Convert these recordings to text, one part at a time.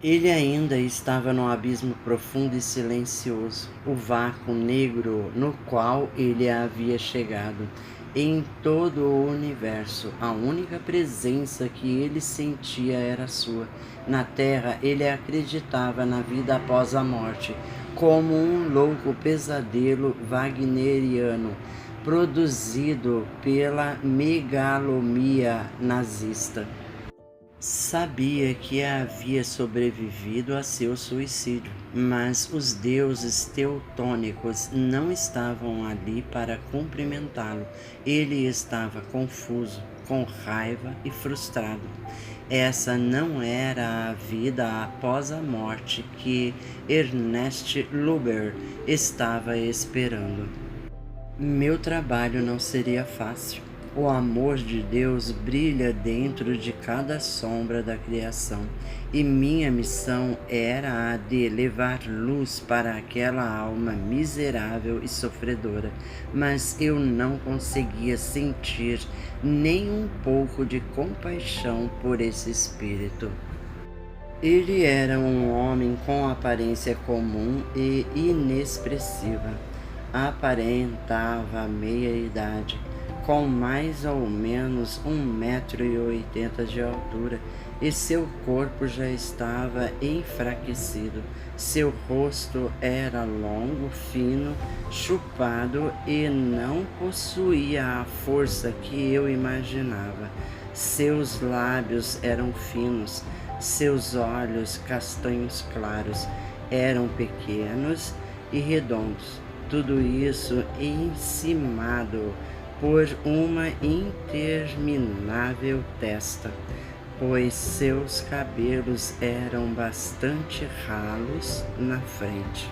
Ele ainda estava no abismo profundo e silencioso, o vácuo negro no qual ele havia chegado. Em todo o universo, a única presença que ele sentia era sua. Na Terra, ele acreditava na vida após a morte, como um louco pesadelo wagneriano, produzido pela megalomania nazista. Sabia que havia sobrevivido a seu suicídio, mas os deuses teutônicos não estavam ali para cumprimentá-lo. Ele estava confuso, com raiva e frustrado. Essa não era a vida após a morte que Ernest Luber estava esperando. Meu trabalho não seria fácil. O amor de Deus brilha dentro de cada sombra da criação, e minha missão era a de levar luz para aquela alma miserável e sofredora, mas eu não conseguia sentir nem um pouco de compaixão por esse espírito. Ele era um homem com aparência comum e inexpressiva. Aparentava meia-idade, com mais ou menos 1,80 m de altura, e seu corpo já estava enfraquecido. Seu rosto era longo, fino, chupado e não possuía a força que eu imaginava. Seus lábios eram finos, seus olhos castanhos claros eram pequenos e redondos, tudo isso encimado por uma interminável testa, pois seus cabelos eram bastante ralos na frente.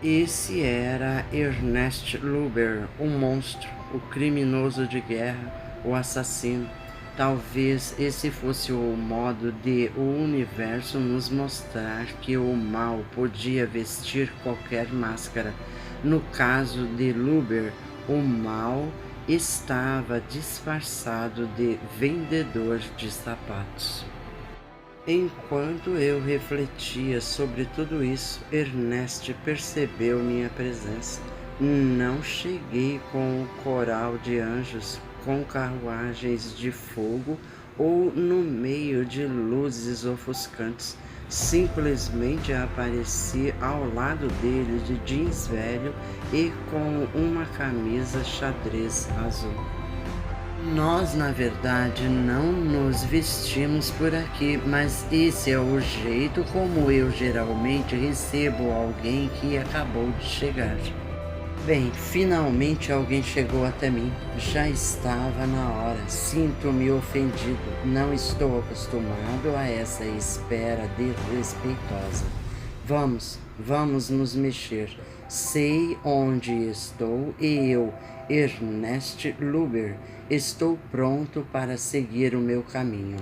Esse era Ernest Luber, o monstro, o criminoso de guerra, o assassino. Talvez esse fosse o modo de o universo nos mostrar que o mal podia vestir qualquer máscara. No caso de Luber, o mal estava disfarçado de vendedor de sapatos. Enquanto eu refletia sobre tudo isso, Ernest percebeu minha presença. Não cheguei com o coral de anjos, com carruagens de fogo ou no meio de luzes ofuscantes. Simplesmente apareci ao lado dele de jeans velho e com uma camisa xadrez azul. Nós, na verdade, não nos vestimos por aqui, mas esse é o jeito como eu geralmente recebo alguém que acabou de chegar. Bem, finalmente alguém chegou até mim. Já estava na hora. Sinto-me ofendido. Não estou acostumado a essa espera desrespeitosa. Vamos nos mexer. Sei onde estou e eu, Ernest Luber, estou pronto para seguir o meu caminho.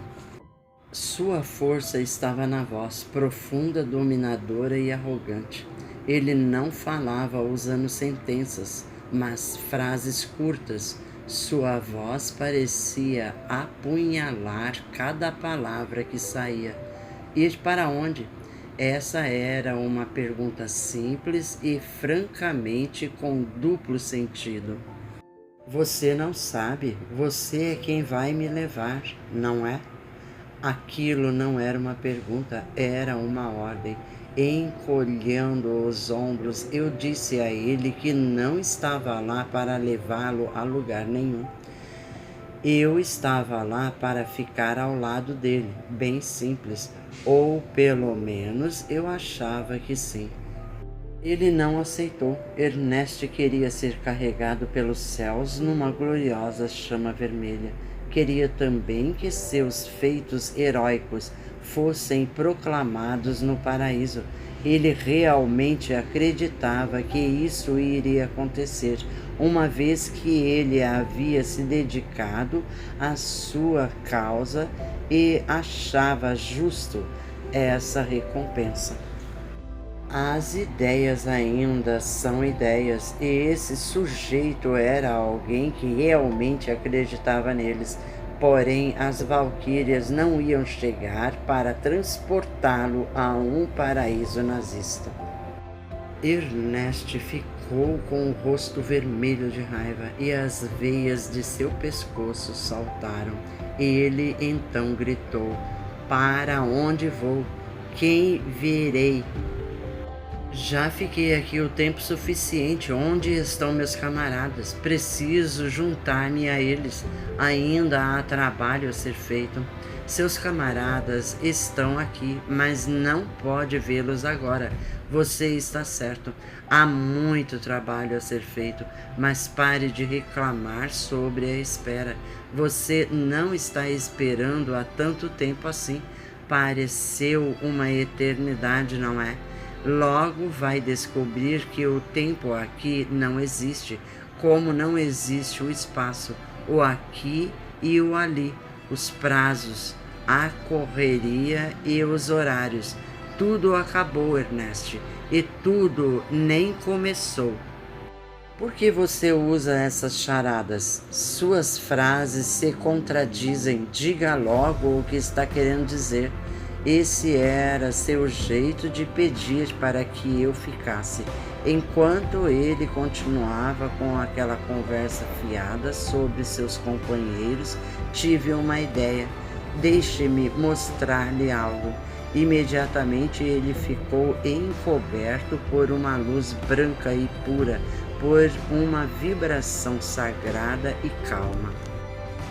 Sua força estava na voz, profunda, dominadora e arrogante. Ele não falava usando sentenças, mas frases curtas. Sua voz parecia apunhalar cada palavra que saía. Ir para onde? Essa era uma pergunta simples e francamente com duplo sentido. Você não sabe, você é quem vai me levar, não é? Aquilo não era uma pergunta, era uma ordem. Encolhendo os ombros, eu disse a ele que não estava lá para levá-lo a lugar nenhum. Eu estava lá para ficar ao lado dele, bem simples, ou pelo menos eu achava que sim. Ele não aceitou. Ernest queria ser carregado pelos céus numa gloriosa chama vermelha. Queria também que seus feitos heróicos fossem proclamados no paraíso. Ele realmente acreditava que isso iria acontecer, uma vez que ele havia se dedicado à sua causa e achava justo essa recompensa. As ideias ainda são ideias, e esse sujeito era alguém que realmente acreditava neles. porém as valquírias não iam chegar para transportá-lo a um paraíso nazista. Ernest ficou com o rosto vermelho de raiva e as veias de seu pescoço saltaram. Ele então gritou: "Para onde vou? Quem verei? Já fiquei aqui o tempo suficiente. Onde estão meus camaradas? Preciso juntar-me a eles. Ainda há trabalho a ser feito. Seus camaradas estão aqui, mas não pode vê-los agora. Você está certo. Há muito trabalho a ser feito, mas pare de reclamar sobre a espera. Você não está esperando há tanto tempo assim. Pareceu uma eternidade, não é? Logo vai descobrir que o tempo aqui não existe, como não existe o espaço, o aqui e o ali, os prazos, a correria e os horários. Tudo acabou, Ernest, e tudo nem começou. Por que você usa essas charadas? Suas frases se contradizem. Diga logo o que está querendo dizer. Esse era seu jeito de pedir para que eu ficasse. Enquanto ele continuava com aquela conversa fiada sobre seus companheiros, tive uma ideia. Deixe-me mostrar-lhe algo. Imediatamente ele ficou encoberto por uma luz branca e pura, por uma vibração sagrada e calma.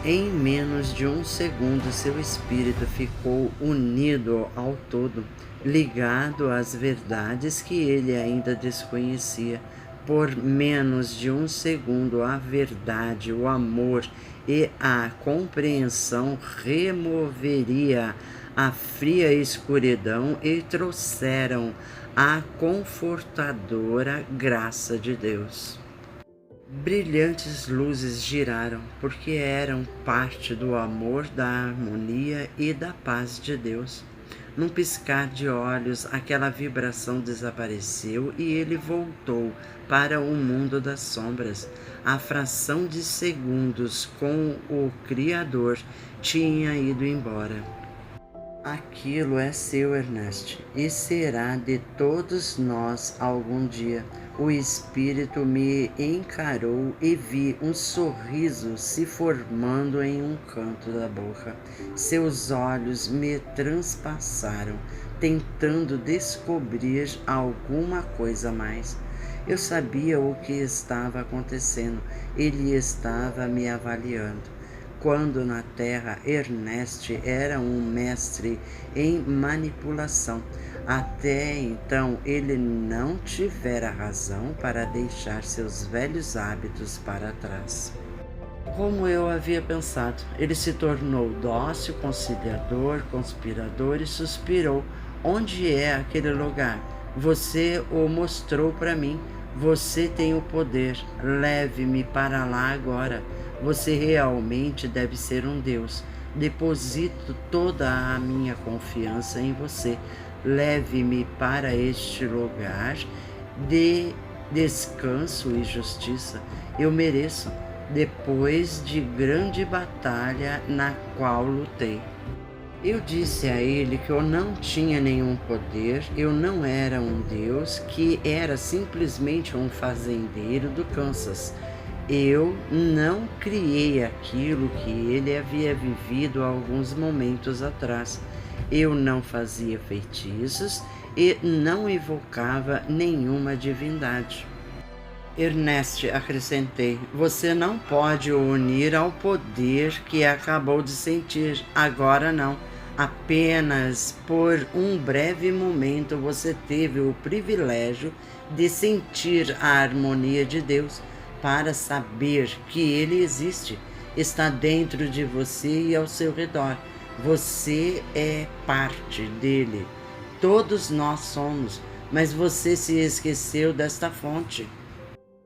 Em menos de um segundo, seu espírito ficou unido ao todo, ligado às verdades que ele ainda desconhecia. Por menos de um segundo, a verdade, o amor e a compreensão removeria a fria escuridão e trouxeram a confortadora graça de Deus. Brilhantes luzes giraram, porque eram parte do amor, da harmonia e da paz de Deus. Num piscar de olhos, aquela vibração desapareceu e ele voltou para o mundo das sombras. A fração de segundos com o Criador tinha ido embora. Aquilo é seu, Ernest, e será de todos nós algum dia. O Espírito me encarou e vi um sorriso se formando em um canto da boca. Seus olhos me transpassaram, tentando descobrir alguma coisa a mais. Eu sabia o que estava acontecendo. Ele estava me avaliando. Quando na Terra, Ernest era um mestre em manipulação. Até então, ele não tivera razão para deixar seus velhos hábitos para trás. Como eu havia pensado, ele se tornou dócil, conciliador, conspirador e suspirou. Onde é aquele lugar? Você o mostrou para mim. Você tem o poder. Leve-me para lá agora. Você realmente deve ser um Deus. Deposito toda a minha confiança em você. Leve-me para este lugar de descanso e justiça. Eu mereço, depois de grande batalha na qual lutei. Eu disse a ele que eu não tinha nenhum poder, eu não era um Deus, que era simplesmente um fazendeiro do Kansas. Eu não criei aquilo que ele havia vivido alguns momentos atrás. Eu não fazia feitiços e não invocava nenhuma divindade. Ernest, acrescentei, você não pode o unir ao poder que acabou de sentir. Agora não. Apenas por um breve momento você teve o privilégio de sentir a harmonia de Deus, para saber que Ele existe, está dentro de você e ao seu redor. Você é parte dele. Todos nós somos, mas você se esqueceu desta fonte.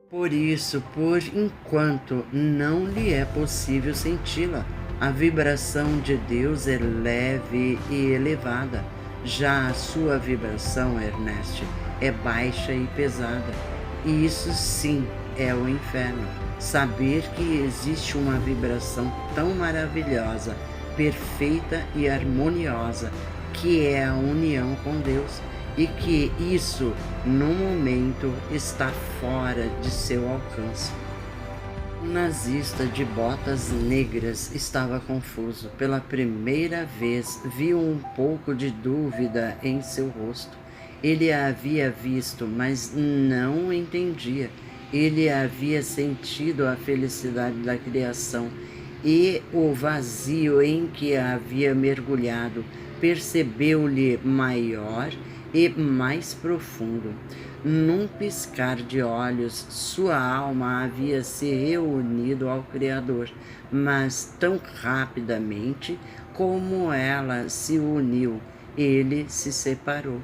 Por isso, por enquanto, não lhe é possível senti-la. A vibração de Deus é leve e elevada. Já a sua vibração, Ernest, é baixa e pesada. E isso sim é o inferno. Saber que existe uma vibração tão maravilhosa, perfeita e harmoniosa, que é a união com Deus, e que isso, no momento, está fora de seu alcance. O nazista de botas negras estava confuso. Pela primeira vez, viu um pouco de dúvida em seu rosto. Ele a havia visto, mas não entendia. Ele havia sentido a felicidade da criação e o vazio em que havia mergulhado percebeu-lhe maior e mais profundo. Num piscar de olhos, sua alma havia se reunido ao Criador, mas tão rapidamente como ela se uniu, ele se separou.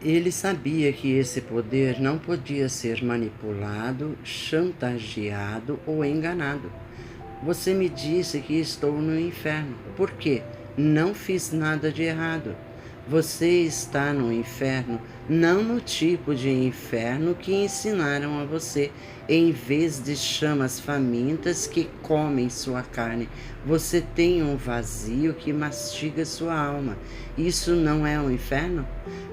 Ele sabia que esse poder não podia ser manipulado, chantageado ou enganado. Você me disse que estou no inferno. Por quê? Não fiz nada de errado. Você está no inferno, não no tipo de inferno que ensinaram a você, em vez de chamas famintas que comem sua carne. Você tem um vazio que mastiga sua alma. Isso não é um inferno?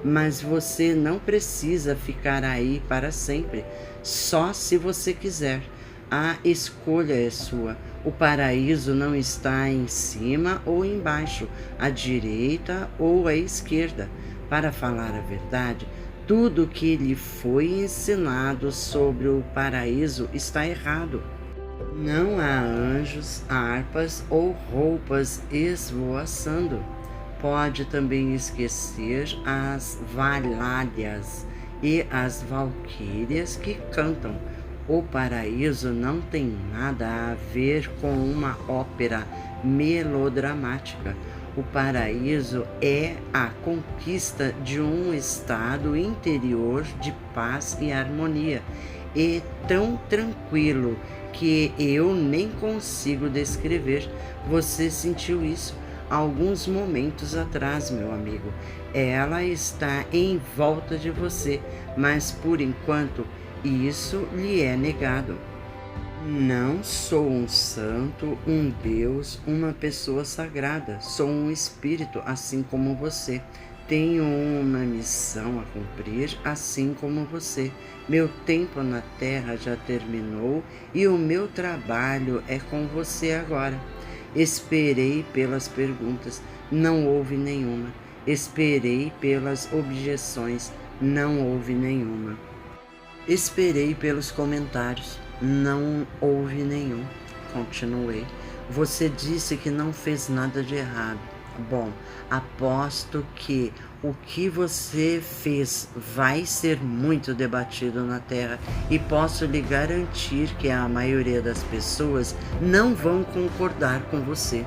Mas você não precisa ficar aí para sempre, só se você quiser. A escolha é sua. O paraíso não está em cima ou embaixo, à direita ou à esquerda. Para falar a verdade, tudo que lhe foi ensinado sobre o paraíso está errado. Não há anjos, harpas ou roupas esvoaçando. Pode também esquecer as valárias e as valquírias que cantam. O paraíso não tem nada a ver com uma ópera melodramática. O paraíso é a conquista de um estado interior de paz e harmonia, e tão tranquilo que eu nem consigo descrever. Você sentiu isso alguns momentos atrás, meu amigo. Ela está em volta de você, mas por enquanto isso lhe é negado. Não sou um santo, um Deus, uma pessoa sagrada. Sou um espírito, assim como você. Tenho uma missão a cumprir, assim como você. Meu tempo na Terra já terminou e o meu trabalho é com você agora. Esperei pelas perguntas, não houve nenhuma. Esperei pelas objeções, não houve nenhuma. Esperei pelos comentários, não houve nenhum. Continuei. Você disse que não fez nada de errado. Bom, aposto que o que você fez vai ser muito debatido na Terra e posso lhe garantir que a maioria das pessoas não vão concordar com você.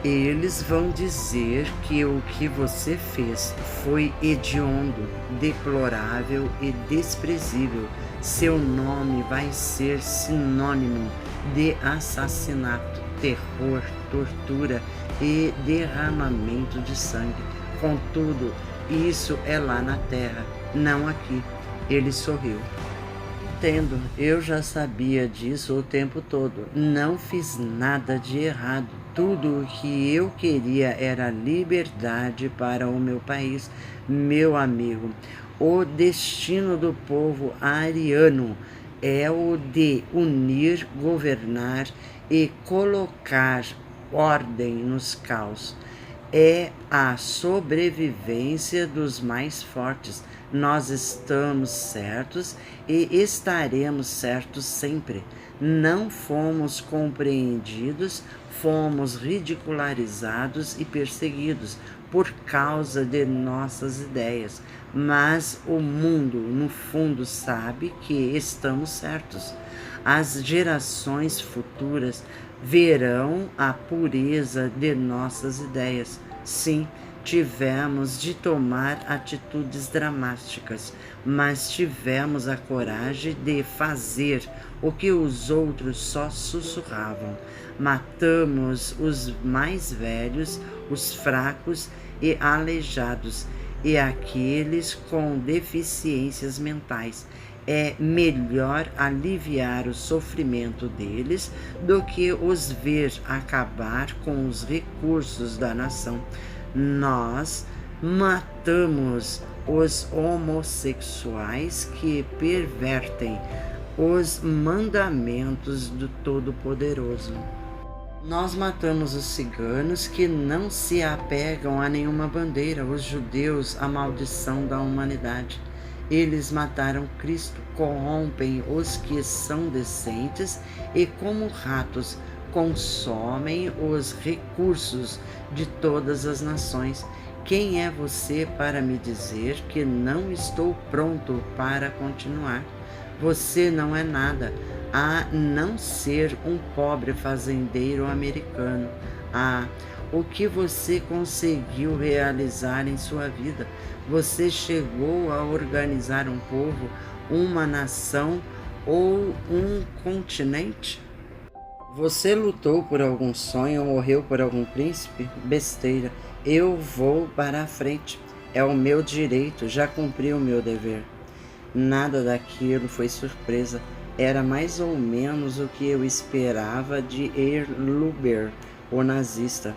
Eles vão dizer que o que você fez foi hediondo, deplorável e desprezível. Seu nome vai ser sinônimo de assassinato, terror, tortura e derramamento de sangue. Contudo, isso é lá na Terra, não aqui. Ele sorriu. Entendo, eu já sabia disso o tempo todo. Não fiz nada de errado. Tudo o que eu queria era liberdade para o meu país, meu amigo. O destino do povo ariano é o de unir, governar e colocar ordem nos caos. É a sobrevivência dos mais fortes. Nós estamos certos e estaremos certos sempre. Não fomos compreendidos, fomos ridicularizados e perseguidos por causa de nossas ideias. Mas o mundo, no fundo, sabe que estamos certos. As gerações futuras verão a pureza de nossas ideias. Sim, tivemos de tomar atitudes dramáticas, mas tivemos a coragem de fazer o que os outros só sussurravam. Matamos os mais velhos, os fracos e aleijados, e aqueles com deficiências mentais. É melhor aliviar o sofrimento deles do que os ver acabar com os recursos da nação. Nós matamos os homossexuais que pervertem os mandamentos do Todo-Poderoso. Nós matamos os ciganos que não se apegam a nenhuma bandeira, os judeus, a maldição da humanidade. Eles mataram Cristo, corrompem os que são decentes e, como ratos, consomem os recursos de todas as nações. Quem é você para me dizer que não estou pronto para continuar? Você não é nada, a não ser um pobre fazendeiro americano. O que você conseguiu realizar em sua vida? Você chegou a organizar um povo, uma nação ou um continente? Você lutou por algum sonho ou morreu por algum príncipe? Besteira. Eu vou para a frente. É o meu direito, já cumpri o meu dever. Nada daquilo foi surpresa. Era mais ou menos o que eu esperava de Erluber, o nazista.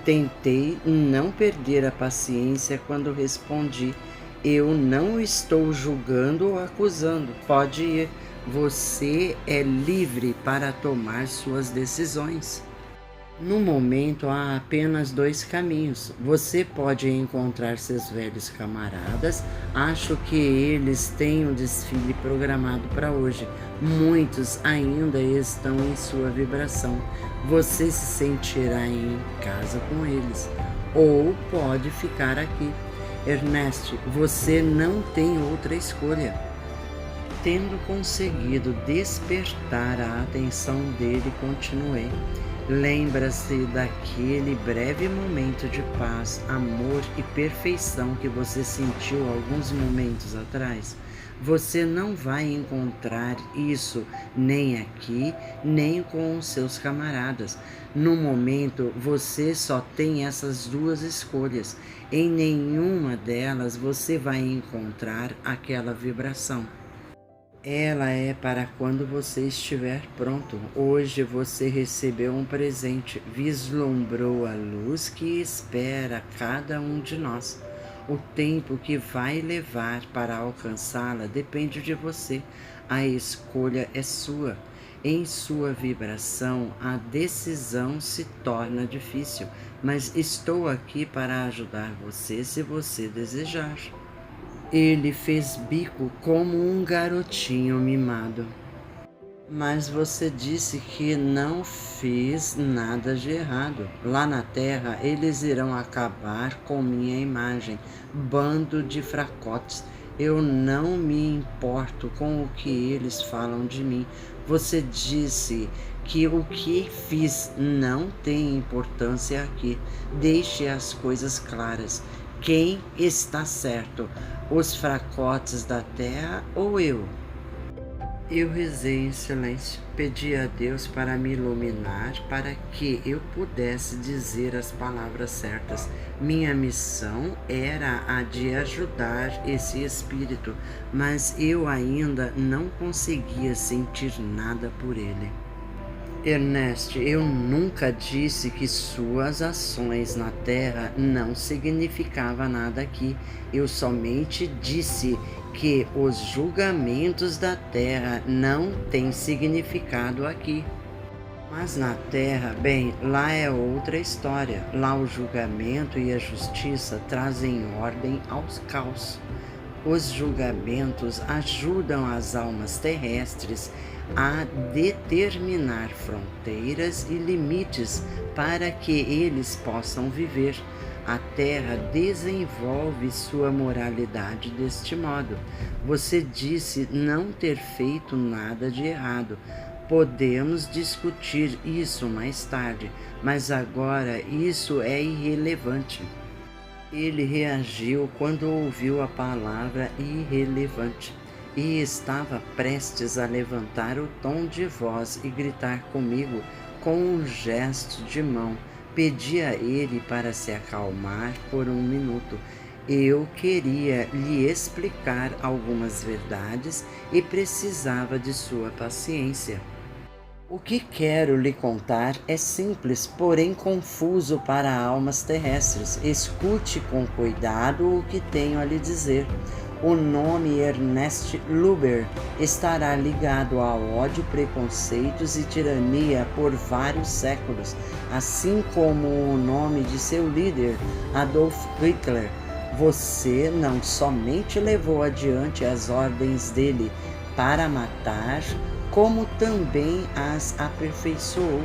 Tentei não perder a paciência quando respondi: eu não estou julgando ou acusando. Pode ir. Você é livre para tomar suas decisões. No momento, há apenas 2 caminhos. Você pode encontrar seus velhos camaradas. Acho que eles têm um desfile programado para hoje. Muitos ainda estão em sua vibração. Você se sentirá em casa com eles. Ou pode ficar aqui. Ernest, você não tem outra escolha. Tendo conseguido despertar a atenção dele, continuei. Lembra-se daquele breve momento de paz, amor e perfeição que você sentiu alguns momentos atrás? Você não vai encontrar isso nem aqui, nem com os seus camaradas. No momento, você só tem essas 2 escolhas. Em nenhuma delas você vai encontrar aquela vibração. Ela é para quando você estiver pronto. Hoje você recebeu um presente, vislumbrou a luz que espera cada um de nós. O tempo que vai levar para alcançá-la depende de você. A escolha é sua. Em sua vibração, a decisão se torna difícil, mas estou aqui para ajudar você se você desejar. Ele fez bico como um garotinho mimado. Mas você disse que não fiz nada de errado. Lá na Terra, eles irão acabar com minha imagem. Bando de fracotes. Eu não me importo com o que eles falam de mim. Você disse que o que fiz não tem importância aqui. Deixe as coisas claras. Quem está certo? Os fracotes da terra ou eu? Eu rezei em silêncio, pedi a Deus para me iluminar, para que eu pudesse dizer as palavras certas. Minha missão era a de ajudar esse espírito, mas eu ainda não conseguia sentir nada por ele. Ernest, eu nunca disse que suas ações na Terra não significavam nada aqui. Eu somente disse que os julgamentos da Terra não têm significado aqui. Mas na Terra, bem, lá é outra história. Lá o julgamento e a justiça trazem ordem aos caos. Os julgamentos ajudam as almas terrestres a determinar fronteiras e limites para que eles possam viver. A Terra desenvolve sua moralidade deste modo. Você disse não ter feito nada de errado. Podemos discutir isso mais tarde, mas agora isso é irrelevante. Ele reagiu quando ouviu a palavra irrelevante e estava prestes a levantar o tom de voz e gritar comigo com um gesto de mão. Pedi a ele para se acalmar por um minuto. Eu queria lhe explicar algumas verdades e precisava de sua paciência. O que quero lhe contar é simples, porém confuso para almas terrestres. Escute com cuidado o que tenho a lhe dizer. O nome Ernest Luber estará ligado a ódio, preconceitos e tirania por vários séculos, assim como o nome de seu líder, Adolf Hitler. Você não somente levou adiante as ordens dele para matar, como também as aperfeiçoou.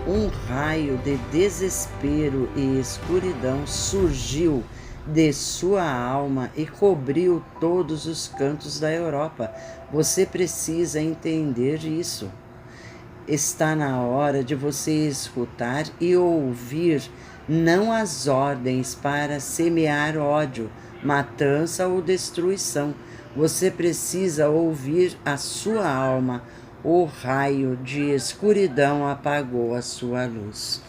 Um raio de desespero e escuridão surgiu de sua alma e cobriu todos os cantos da Europa. Você precisa entender isso. Está na hora de você escutar e ouvir não as ordens para semear ódio, matança ou destruição. Você precisa ouvir a sua alma. O raio de escuridão apagou a sua luz.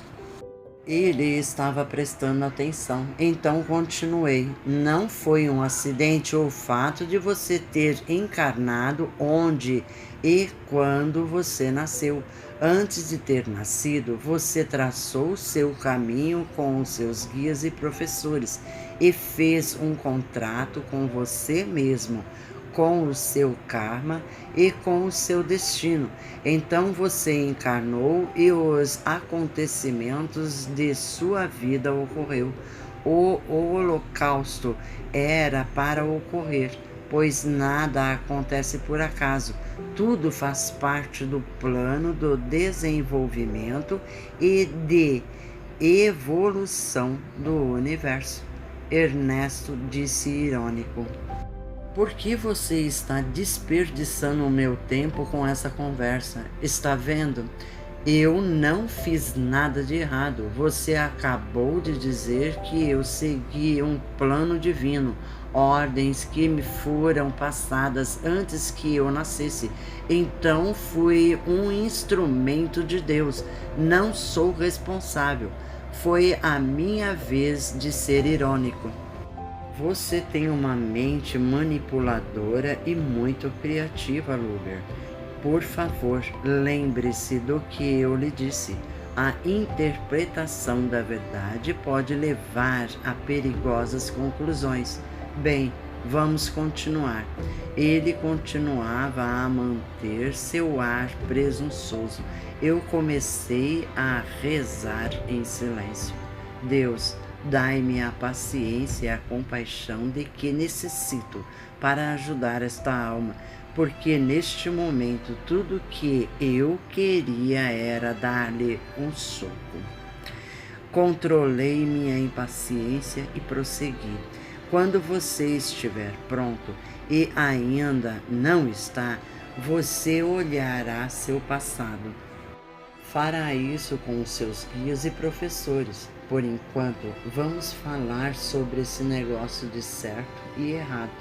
Ele estava prestando atenção, então continuei. Não foi um acidente o fato de você ter encarnado onde e quando você nasceu. Antes de ter nascido, você traçou seu caminho com os seus guias e professores e fez um contrato com você mesmo, com o seu karma e com o seu destino. Então você encarnou e os acontecimentos de sua vida ocorreu. O holocausto era para ocorrer, pois nada acontece por acaso. Tudo faz parte do plano do desenvolvimento e de evolução do universo. Ernesto disse irônico. Por que você está desperdiçando o meu tempo com essa conversa? Está vendo? Eu não fiz nada de errado. Você acabou de dizer que eu segui um plano divino, ordens que me foram passadas antes que eu nascesse. Então fui um instrumento de Deus. Não sou responsável. Foi a minha vez de ser irônico. Você tem uma mente manipuladora e muito criativa, Luger. Por favor, lembre-se do que eu lhe disse. A interpretação da verdade pode levar a perigosas conclusões. Bem, vamos continuar. Ele continuava a manter seu ar presunçoso. Eu comecei a rezar em silêncio. Deus, dai-me a paciência e a compaixão de que necessito para ajudar esta alma, porque neste momento tudo que eu queria era dar-lhe um soco. Controlei minha impaciência e prossegui. Quando você estiver pronto e ainda não está, você olhará seu passado. Fará isso com os seus guias e professores. Por enquanto, vamos falar sobre esse negócio de certo e errado.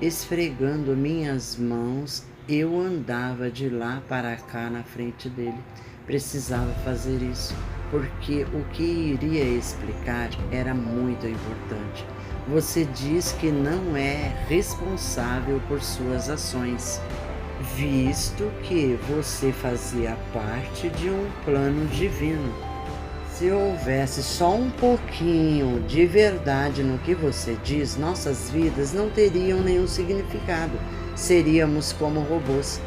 Esfregando minhas mãos, eu andava de lá para cá na frente dele. Precisava fazer isso, porque o que iria explicar era muito importante. Você diz que não é responsável por suas ações, visto que você fazia parte de um plano divino. Se houvesse só um pouquinho de verdade no que você diz, nossas vidas não teriam nenhum significado. Seríamos como robôs,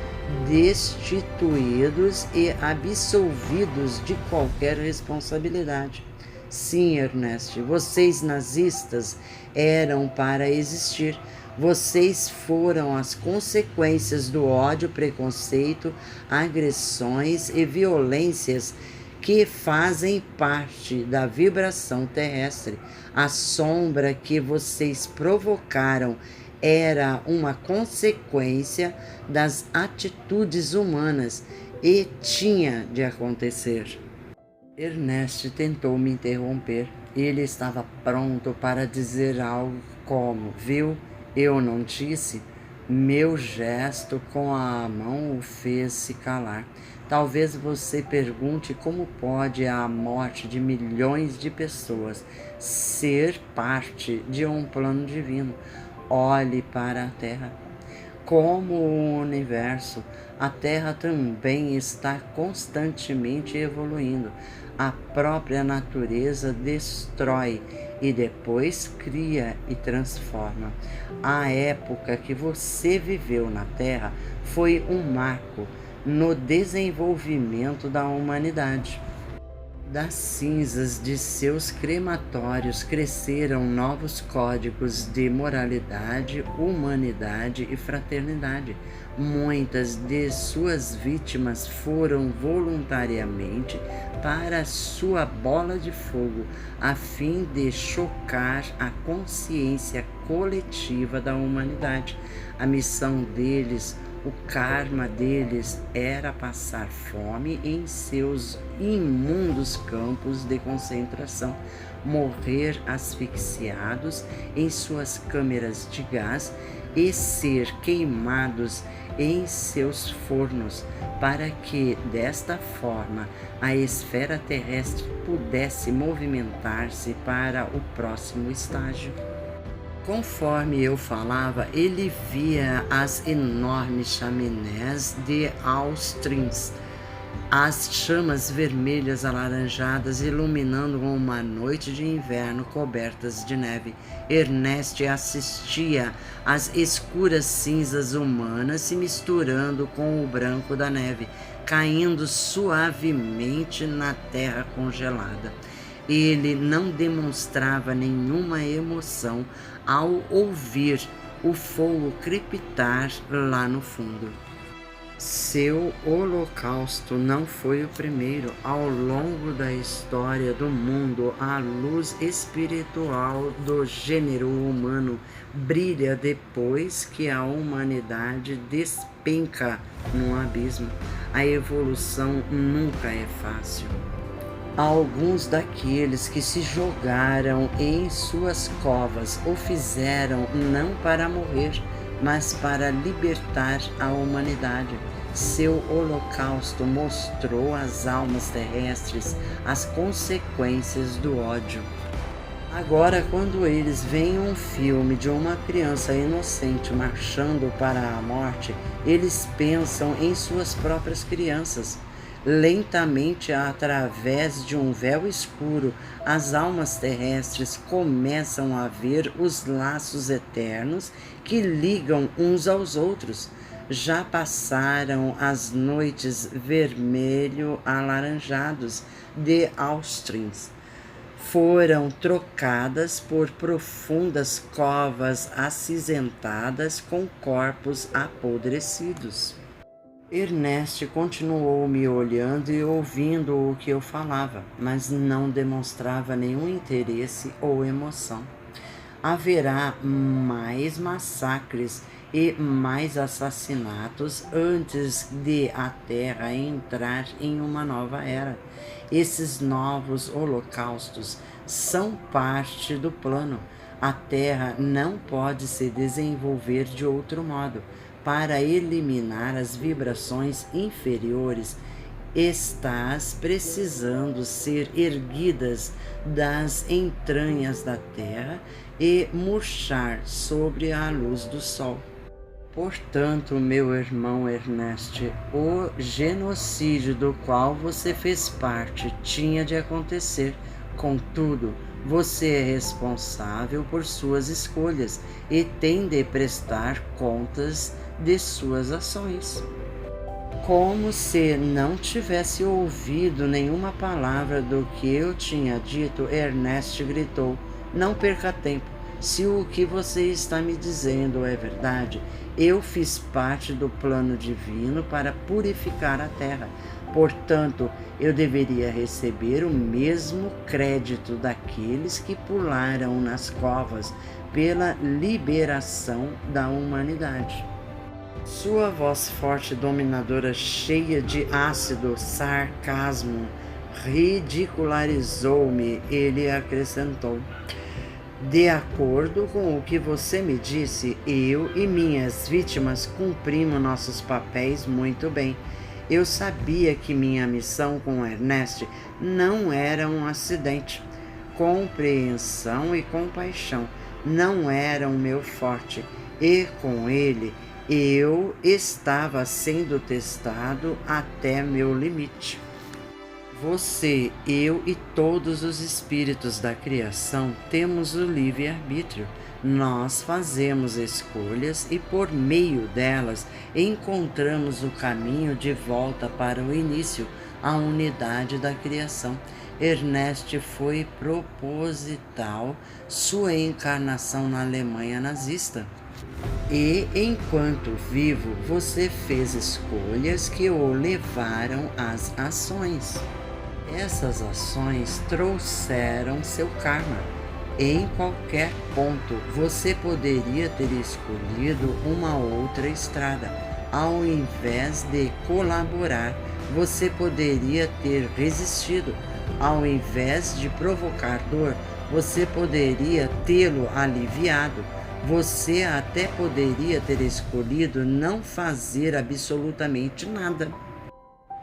destituídos e absolvidos de qualquer responsabilidade. Sim, Ernest, vocês nazistas eram para existir. Vocês foram as consequências do ódio, preconceito, agressões e violências que fazem parte da vibração terrestre. A sombra que vocês provocaram era uma consequência das atitudes humanas e tinha de acontecer. Ernest tentou me interromper. Ele estava pronto para dizer algo como: viu, eu não disse? Meu gesto com a mão o fez se calar. Talvez você pergunte como pode a morte de milhões de pessoas ser parte de um plano divino. Olhe para a Terra. Como o universo, a Terra também está constantemente evoluindo. A própria natureza destrói e depois cria e transforma. A época que você viveu na Terra foi um marco no desenvolvimento da humanidade. Das cinzas de seus crematórios cresceram novos códigos de moralidade, humanidade e fraternidade. Muitas de suas vítimas foram voluntariamente para sua bola de fogo, a fim de chocar a consciência coletiva da humanidade. A missão deles, o karma deles era passar fome em seus imundos campos de concentração, morrer asfixiados em suas câmeras de gás e ser queimados em seus fornos, para que, desta forma, a esfera terrestre pudesse movimentar-se para o próximo estágio. Conforme eu falava, ele via as enormes chaminés de Austrins, as chamas vermelhas alaranjadas iluminando uma noite de inverno cobertas de neve. Ernest assistia às escuras cinzas humanas se misturando com o branco da neve, caindo suavemente na terra congelada. Ele não demonstrava nenhuma emoção ao ouvir o fogo crepitar lá no fundo. Seu holocausto não foi o primeiro. Ao longo da história do mundo, a luz espiritual do gênero humano brilha depois que a humanidade despenca num abismo. A evolução nunca é fácil. Alguns daqueles que se jogaram em suas covas o fizeram não para morrer, mas para libertar a humanidade. Seu holocausto mostrou às almas terrestres as consequências do ódio. Agora, quando eles veem um filme de uma criança inocente marchando para a morte, eles pensam em suas próprias crianças. Lentamente, através de um véu escuro, as almas terrestres começam a ver os laços eternos que ligam uns aos outros. Já passaram as noites vermelho-alaranjados de Austrins. Foram trocadas por profundas covas acinzentadas com corpos apodrecidos. Ernest continuou me olhando e ouvindo o que eu falava, mas não demonstrava nenhum interesse ou emoção. Haverá mais massacres e mais assassinatos antes de a Terra entrar em uma nova era. Esses novos holocaustos são parte do plano. A Terra não pode se desenvolver de outro modo. Para eliminar as vibrações inferiores, estás precisando ser erguidas das entranhas da terra e murchar sobre a luz do sol. Portanto, meu irmão Ernest, o genocídio do qual você fez parte tinha de acontecer. Contudo, você é responsável por suas escolhas e tem de prestar contas de suas ações. Como se não tivesse ouvido nenhuma palavra do que eu tinha dito, Ernest gritou: "Não perca tempo. Se o que você está me dizendo é verdade, eu fiz parte do plano divino para purificar a terra. Portanto, eu deveria receber o mesmo crédito daqueles que pularam nas covas pela liberação da humanidade." Sua voz forte, dominadora, cheia de ácido sarcasmo, ridicularizou-me. Ele acrescentou: De acordo com o que você me disse, eu e minhas vítimas cumprimos nossos papéis muito bem. Eu sabia que minha missão com Ernest não era um acidente. Compreensão e compaixão não eram meu forte, e com ele eu estava sendo testado até meu limite. Você, eu e todos os espíritos da criação temos o livre-arbítrio. Nós fazemos escolhas e, por meio delas, encontramos o caminho de volta para o início, a unidade da criação. Ernest foi proposital sua encarnação na Alemanha nazista. E, enquanto vivo, você fez escolhas que o levaram às ações. Essas ações trouxeram seu karma. Em qualquer ponto, você poderia ter escolhido uma outra estrada. Ao invés de colaborar, você poderia ter resistido. Ao invés de provocar dor, você poderia tê-lo aliviado. Você até poderia ter escolhido não fazer absolutamente nada.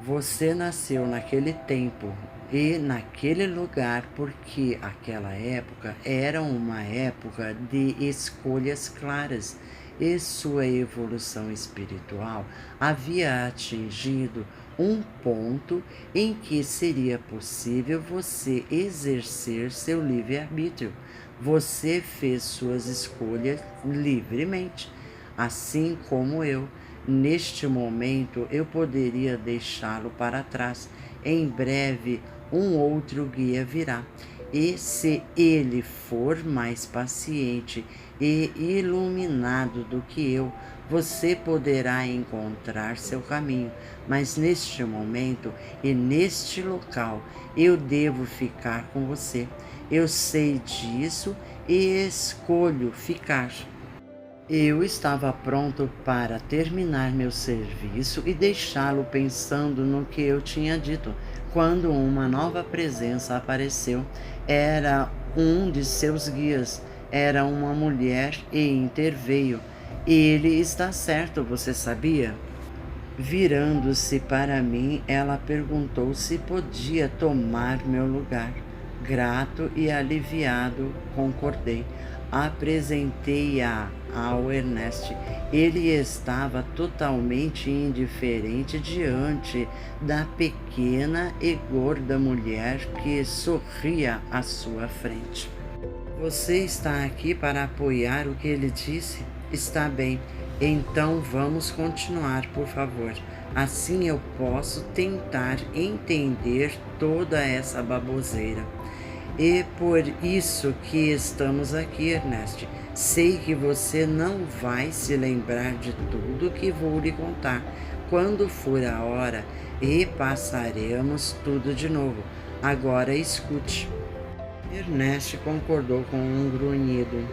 Você nasceu naquele tempo e naquele lugar porque aquela época era uma época de escolhas claras e sua evolução espiritual havia atingido um ponto em que seria possível você exercer seu livre-arbítrio. Você fez suas escolhas livremente, assim como eu. Neste momento eu poderia deixá-lo para trás. Em breve um outro guia virá. E se ele for mais paciente e iluminado do que eu, você poderá encontrar seu caminho. Mas neste momento e neste local eu devo ficar com você. Eu sei disso e escolho ficar. Eu estava pronto para terminar meu serviço e deixá-lo pensando no que eu tinha dito, quando uma nova presença apareceu. Era um de seus guias, era uma mulher e interveio. Ele está certo, você sabia? Virando-se para mim, ela perguntou se podia tomar meu lugar. Grato e aliviado, concordei. Apresentei-a ao Ernest. Ele estava totalmente indiferente diante da pequena e gorda mulher que sorria à sua frente. Você está aqui para apoiar o que ele disse? Está bem. Então vamos continuar, por favor. Assim eu posso tentar entender toda essa baboseira. E por isso que estamos aqui, Ernest. Sei que você não vai se lembrar de tudo que vou lhe contar quando for a hora e passaremos tudo de novo. Agora escute. Ernest concordou com um grunhido.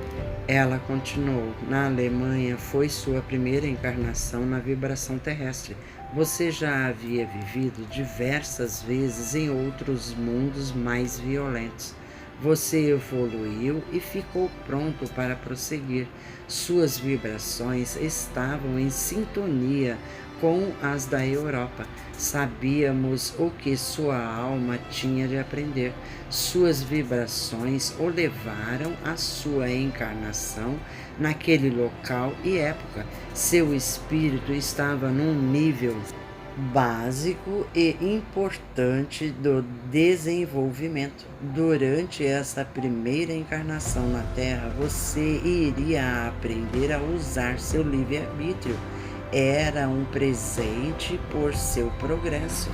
Ela continuou. Na Alemanha foi sua primeira encarnação na vibração terrestre. Você já havia vivido diversas vezes em outros mundos mais violentos. Você evoluiu e ficou pronto para prosseguir. Suas vibrações estavam em sintonia com as da Europa. Sabíamos o que sua alma tinha de aprender. Suas vibrações o levaram à sua encarnação naquele local e época. Seu espírito estava num nível básico e importante do desenvolvimento. Durante essa primeira encarnação na Terra, você iria aprender a usar seu livre-arbítrio. Era um presente por seu progresso.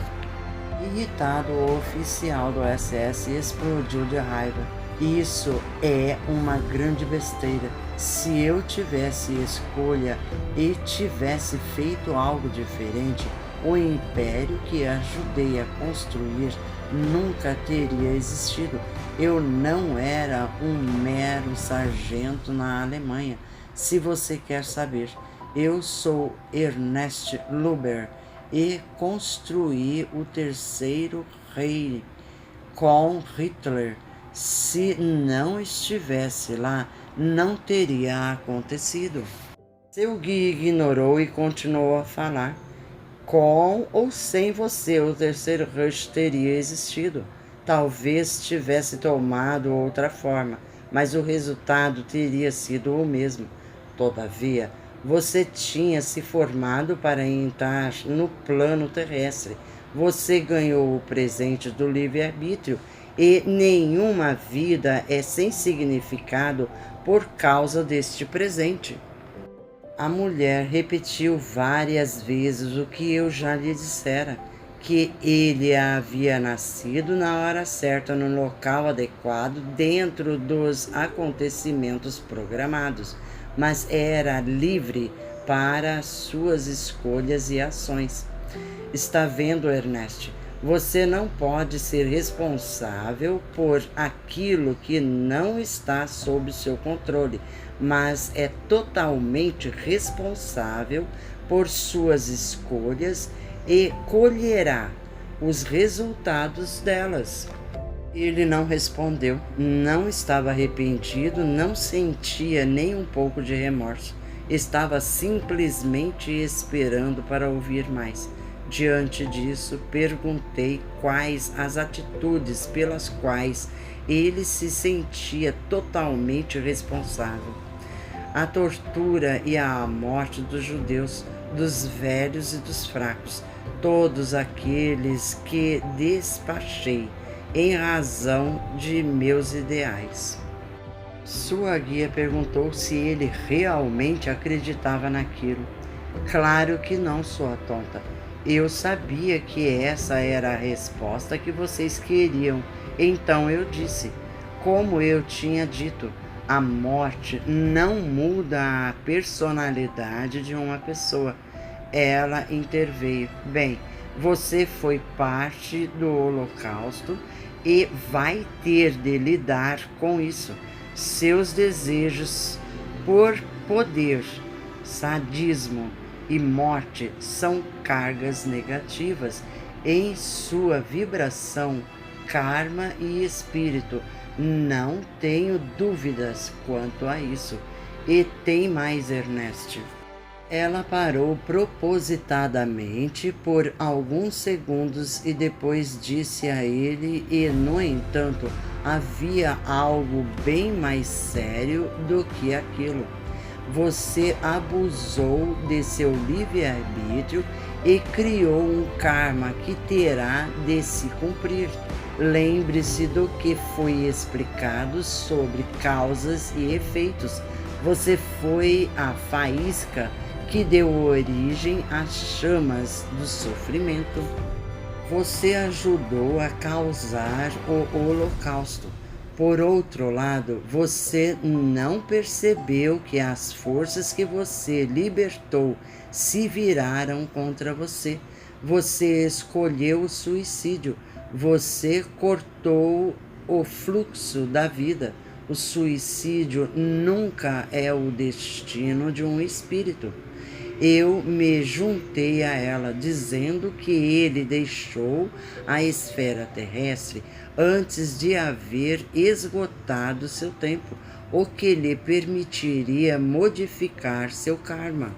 Irritado, o oficial do SS explodiu de raiva. Isso é uma grande besteira. Se eu tivesse escolha e tivesse feito algo diferente, o império que ajudei a construir nunca teria existido. Eu não era um mero sargento na Alemanha. Se você quer saber, eu sou Ernest Luber e construí o Terceiro Reich com Hitler. Se não estivesse lá, não teria acontecido. Seu guia ignorou e continuou a falar. Com ou sem você, o terceiro rush teria existido. Talvez tivesse tomado outra forma, mas o resultado teria sido o mesmo. Todavia, você tinha se formado para entrar no plano terrestre. Você ganhou o presente do livre-arbítrio e nenhuma vida é sem significado por causa deste presente. A mulher repetiu várias vezes o que eu já lhe dissera, que ele havia nascido na hora certa, no local adequado, dentro dos acontecimentos programados, mas era livre para suas escolhas e ações. Está vendo, Ernest? Você não pode ser responsável por aquilo que não está sob seu controle, mas é totalmente responsável por suas escolhas e colherá os resultados delas. Ele não respondeu, não estava arrependido, não sentia nem um pouco de remorso. Estava simplesmente esperando para ouvir mais. Diante disso, perguntei quais as atitudes pelas quais ele se sentia totalmente responsável. A tortura e a morte dos judeus, dos velhos e dos fracos, todos aqueles que despachei em razão de meus ideais. Sua guia perguntou se ele realmente acreditava naquilo. Claro que não, sua tonta. Eu sabia que essa era a resposta que vocês queriam. Então eu disse, como eu tinha dito, a morte não muda a personalidade de uma pessoa. Ela interveio. Bem, você foi parte do Holocausto e vai ter de lidar com isso. Seus desejos por poder, sadismo e morte são cargas negativas em sua vibração, karma e espírito. Não tenho dúvidas quanto a isso. E tem mais, Ernest. Ela parou propositadamente por alguns segundos e depois disse a ele, e, no entanto, havia algo bem mais sério do que aquilo. Você abusou de seu livre-arbítrio e criou um karma que terá de se cumprir. Lembre-se do que foi explicado sobre causas e efeitos. Você foi a faísca que deu origem às chamas do sofrimento. Você ajudou a causar o Holocausto. Por outro lado, você não percebeu que as forças que você libertou se viraram contra você. Você escolheu o suicídio. Você cortou o fluxo da vida. O suicídio nunca é o destino de um espírito. Eu me juntei a ela, dizendo que ele deixou a esfera terrestre antes de haver esgotado seu tempo, o que lhe permitiria modificar seu karma.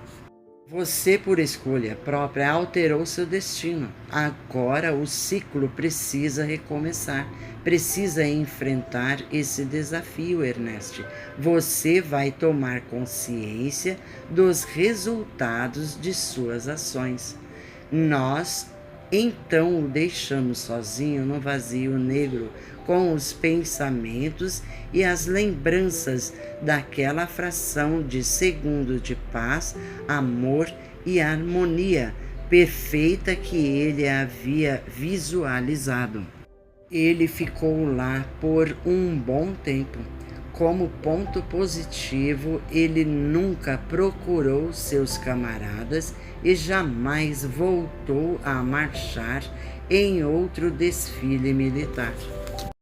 Você, por escolha própria, alterou seu destino. Agora o ciclo precisa recomeçar. Precisa enfrentar esse desafio, Ernest. Você vai tomar consciência dos resultados de suas ações. Nós, então, o deixamos sozinho no vazio negro, com os pensamentos e as lembranças daquela fração de segundo de paz, amor e harmonia perfeita que ele havia visualizado. Ele ficou lá por um bom tempo. Como ponto positivo, ele nunca procurou seus camaradas e jamais voltou a marchar em outro desfile militar.